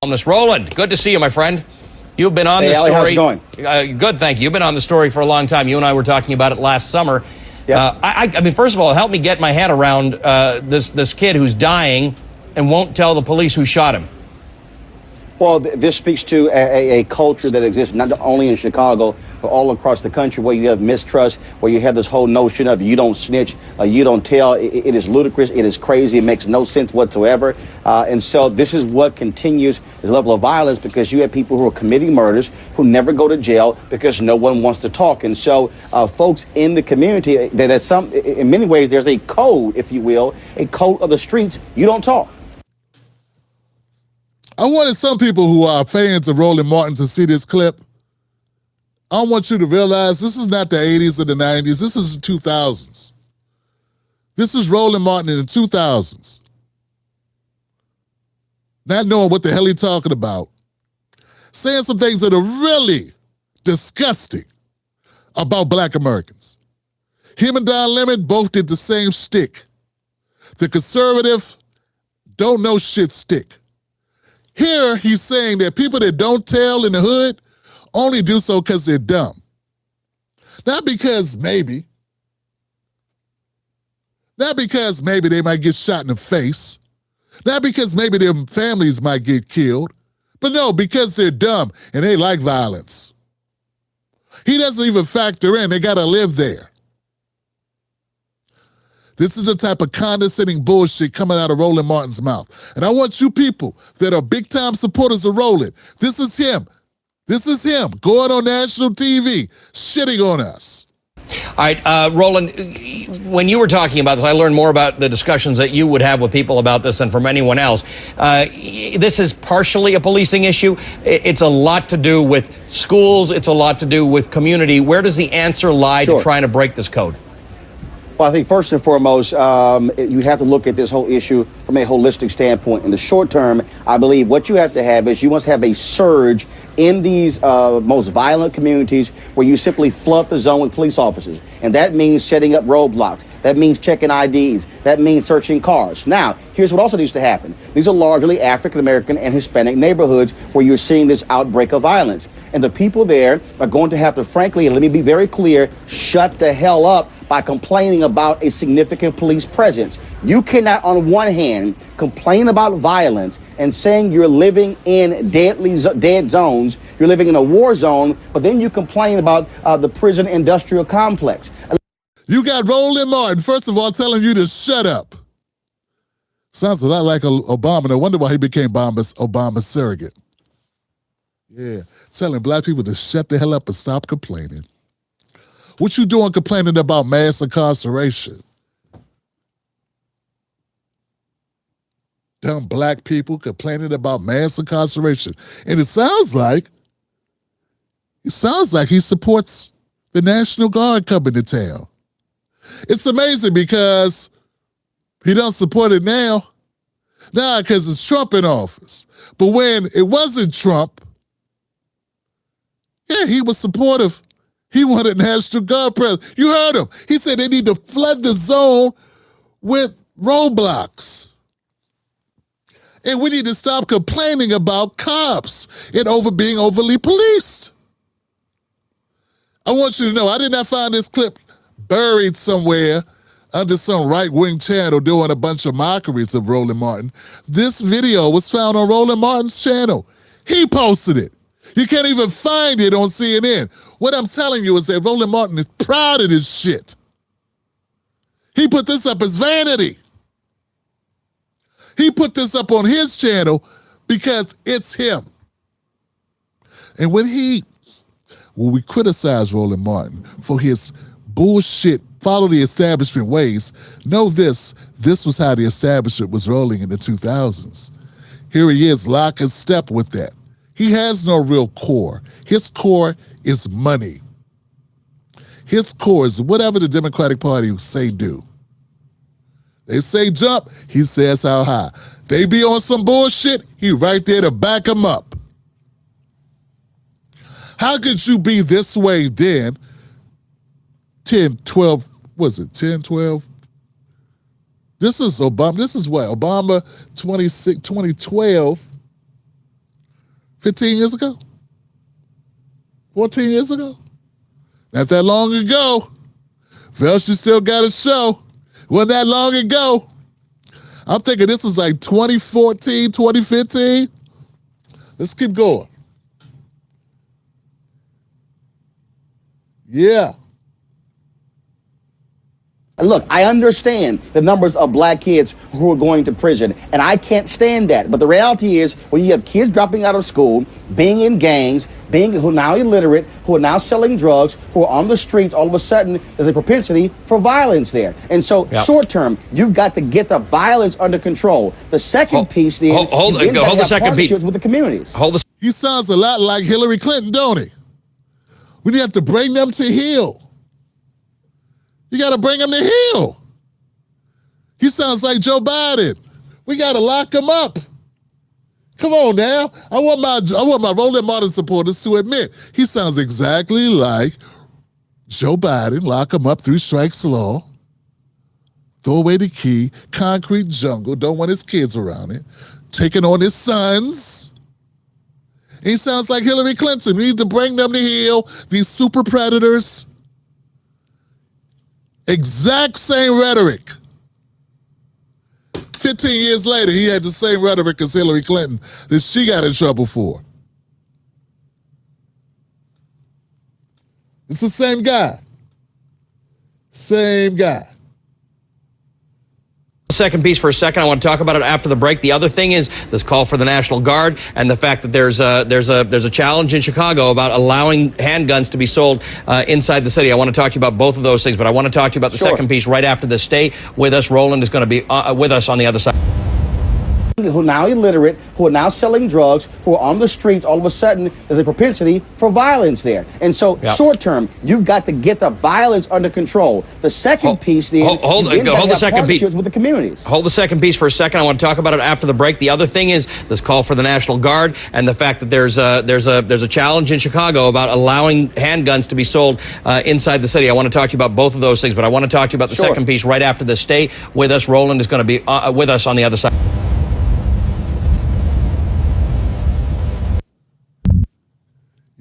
Miss Roland, good to see you, my friend. You've been on this Ali, story. how's it going? Good, thank you. You've been on the story for a long time. You and I were talking about it last summer. Yep. I mean, first of all, help me get my head around this kid who's dying and won't tell the police who shot him. Well, this speaks to a culture that exists not only in Chicago, but all across the country, where you have mistrust, where you have this whole notion of you don't snitch, you don't tell. It is ludicrous. It is crazy. It makes no sense whatsoever. And so this is what continues this level of violence, because you have people who are committing murders who never go to jail because no one wants to talk. And so folks in the community, in many ways, there's a code, if you will, a code of the streets. You don't talk. I wanted some people who are fans of Roland Martin to see this clip. I want you to realize this is not the 80s or the 90s. This is the 2000s. This is Roland Martin in the 2000s. Not knowing what the hell he's talking about. Saying some things that are really disgusting about black Americans. Him and Don Lemon both did the same shtick. The conservative don't know shit stick. Here, he's saying that people that don't tell in the hood only do so because they're dumb. Not because maybe they might get shot in the face. Not because maybe their families might get killed. But no, because they're dumb and they like violence. He doesn't even factor in they got to live there. This is the type of condescending bullshit coming out of Roland Martin's mouth. And I want you people that are big-time supporters of Roland, this is him going on national TV, shitting on us. All right, Roland, when you were talking about this, I learned more about the discussions that you would have with people about this than from anyone else. This is partially a policing issue. It's a lot to do with schools. It's a lot to do with community. Where does the answer lie to trying to break this code? Well, I think first and foremost, you have to look at this whole issue from a holistic standpoint. In the short term, I believe what you have to have is you must have a surge in these most violent communities where you simply flood the zone with police officers. And that means setting up roadblocks. That means checking IDs. That means searching cars. Now, here's what also needs to happen. These are largely African-American and Hispanic neighborhoods where you're seeing this outbreak of violence. And the people there are going to have to, frankly, and let me be very clear, shut the hell up by complaining about a significant police presence. You cannot, on one hand, complain about violence and saying you're living in dead zones, you're living in a war zone, but then you complain about the prison industrial complex. You got Roland Martin, first of all, telling you to shut up. Sounds a lot like Obama. No wonder why he became Obama's surrogate. Yeah, telling black people to shut the hell up and stop complaining. What you doing complaining about mass incarceration? Dumb black people complaining about mass incarceration. And it sounds like he supports the National Guard coming to town. It's amazing because he don't support it now. Nah, because it's Trump in office. But when it wasn't Trump, yeah, he was supportive. He wanted National Guard presence. You heard him. He said they need to flood the zone with roadblocks. And we need to stop complaining about cops and being overly policed. I want you to know, I did not find this clip buried somewhere under some right-wing channel doing a bunch of mockeries of Roland Martin. This video was found on Roland Martin's channel. He posted it. You can't even find it on CNN. What I'm telling you is that Roland Martin is proud of this shit. He put this up as vanity. He put this up on his channel because it's him. And when we criticize Roland Martin for his bullshit, follow the establishment ways, know this was how the establishment was rolling in the 2000s. Here he is, lock and step with that. He has no real core. His core is money. His core is whatever the Democratic Party say do. They say jump, he says how high. They be on some bullshit, he right there to back them up. How could you be this way then? 10, 12, was it 10, 12? This is Obama. This is what? Obama 2012. 15 years ago? 14 years ago? Not that long ago. Velshi still got a show. Wasn't that long ago. I'm thinking this is like 2014, 2015. Let's keep going. Yeah. And look, I understand the numbers of black kids who are going to prison, and I can't stand that. But the reality is, when you have kids dropping out of school, being in gangs, who are now illiterate, who are now selling drugs, who are on the streets, all of a sudden, there's a propensity for violence there. And so, short term, you've got to get the violence under control. The second piece, then, hold the second piece with the communities. He sounds a lot like Hillary Clinton, don't he? We have to bring them to heel. You got to bring him to heel. He sounds like Joe Biden. We got to lock him up. Come on now. I want my Roland Martin supporters to admit he sounds exactly like Joe Biden. Lock him up, 3 strikes law. Throw away the key. Concrete jungle. Don't want his kids around it. Taking on his sons. He sounds like Hillary Clinton. We need to bring them to heel. These super predators. Exact same rhetoric. 15 years later, he had the same rhetoric as Hillary Clinton that she got in trouble for. It's the same guy. Same guy. Second piece for a second. I want to talk about it after the break. The other thing is this call for the National Guard and the fact that there's a challenge in Chicago about allowing handguns to be sold inside the city. I want to talk to you about both of those things, but I want to talk to you about the second piece right after this. Stay with us. Roland is going to be with us on the other side. Who are now illiterate, who are now selling drugs, who are on the streets, all of a sudden, there's a propensity for violence there. And so, short term, you've got to get the violence under control. The second piece, then, hold the second piece with the communities. Hold the second piece for a second. I want to talk about it after the break. The other thing is this call for the National Guard and the fact that there's a challenge in Chicago about allowing handguns to be sold inside the city. I want to talk to you about both of those things, but I want to talk to you about the second piece right after this. Stay with us. Roland is going to be with us on the other side.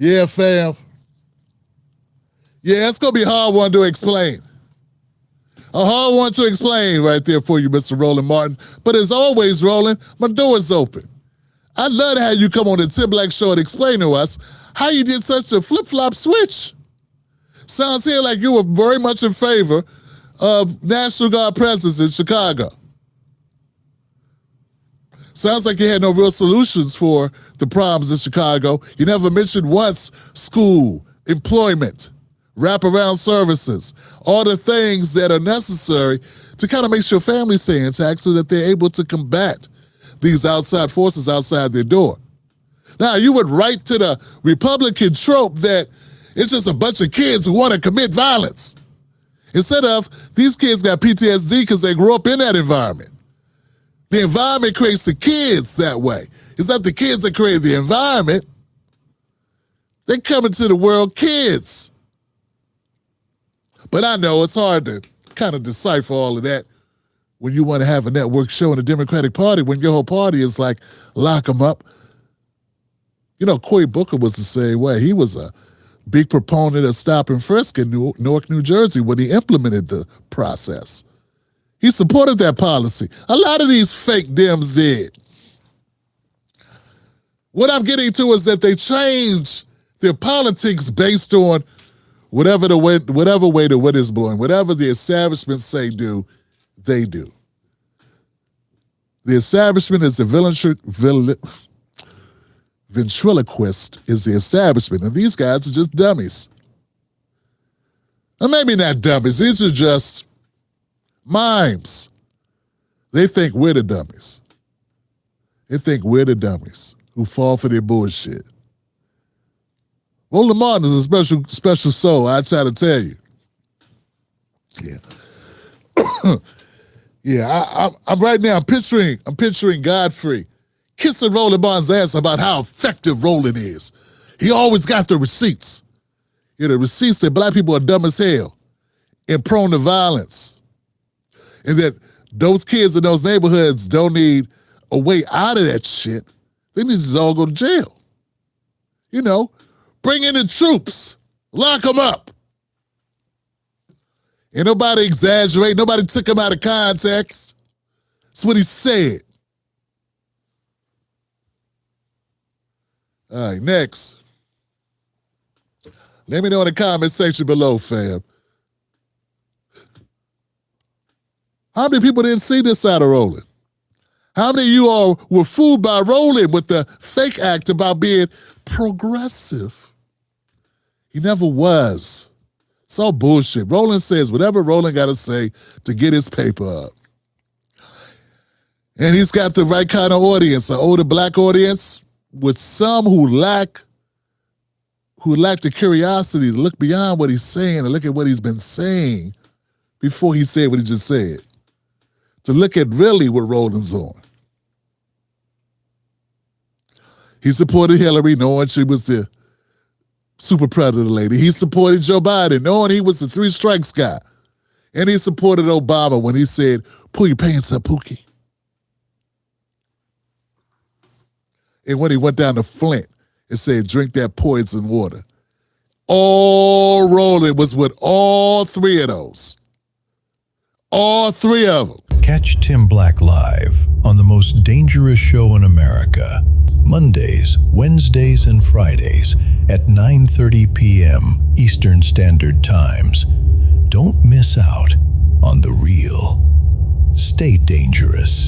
Yeah, fam. Yeah, it's going to be a hard one to explain. A hard one to explain right there for you, Mr. Roland Martin. But as always, Roland, my door is open. I'd love to have you come on the Tim Black Show and explain to us how you did such a flip-flop switch. Sounds here like you were very much in favor of National Guard presence in Chicago. Sounds like you had no real solutions for the problems in Chicago. You never mentioned once school, employment, wraparound services, all the things that are necessary to kind of make sure families stay intact so that they're able to combat these outside forces outside their door. Now, you went right to the Republican trope that it's just a bunch of kids who want to commit violence. Instead of these kids got PTSD because they grew up in that environment. The environment creates the kids that way. It's not the kids that create the environment. They come into the world kids. But I know it's hard to kind of decipher all of that when you want to have a network show in the Democratic Party, when your whole party is like, lock them up. You know, Cory Booker was the same way. He was a big proponent of stop and frisk in Newark, New Jersey when he implemented the process. He supported that policy. A lot of these fake Dems did. What I'm getting to is that they change their politics based on whatever way the wind is blowing, whatever the establishment say do, they do. The establishment is the ventriloquist is the establishment, and these guys are just dummies. Or maybe not dummies, these are just mimes. They think we're the dummies. They think we're the dummies who fall for their bullshit. Roland Martin is a special soul, I try to tell you. Yeah. Yeah, I'm right now, I'm picturing Godfrey kissing Roland Martin's ass about how effective Roland is. He always got the receipts. You know, the receipts that black people are dumb as hell and prone to violence. And that those kids in those neighborhoods don't need a way out of that shit. They need to just all go to jail. Bring in the troops. Lock them up. Ain't nobody exaggerate. Nobody took him out of context. That's what he said. All right, next. Let me know in the comment section below, fam. How many people didn't see this side of Roland? How many of you all were fooled by Roland with the fake act about being progressive? He never was. It's all bullshit. Roland says whatever Roland got to say to get his paper up. And he's got the right kind of audience, an older black audience with some who lack the curiosity to look beyond what he's saying and look at what he's been saying before he said what he just said. To look at really what Roland's on. He supported Hillary knowing she was the super predator lady. He supported Joe Biden knowing he was the three strikes guy. And he supported Obama when he said, pull your pants up, Pookie. And when he went down to Flint and said, drink that poison water. All Roland was with all three of those. All three of them. Catch Tim Black live on the most dangerous show in America, Mondays, Wednesdays, and Fridays at 9:30 p.m. Eastern Standard Times. Don't miss out on the real. Stay dangerous.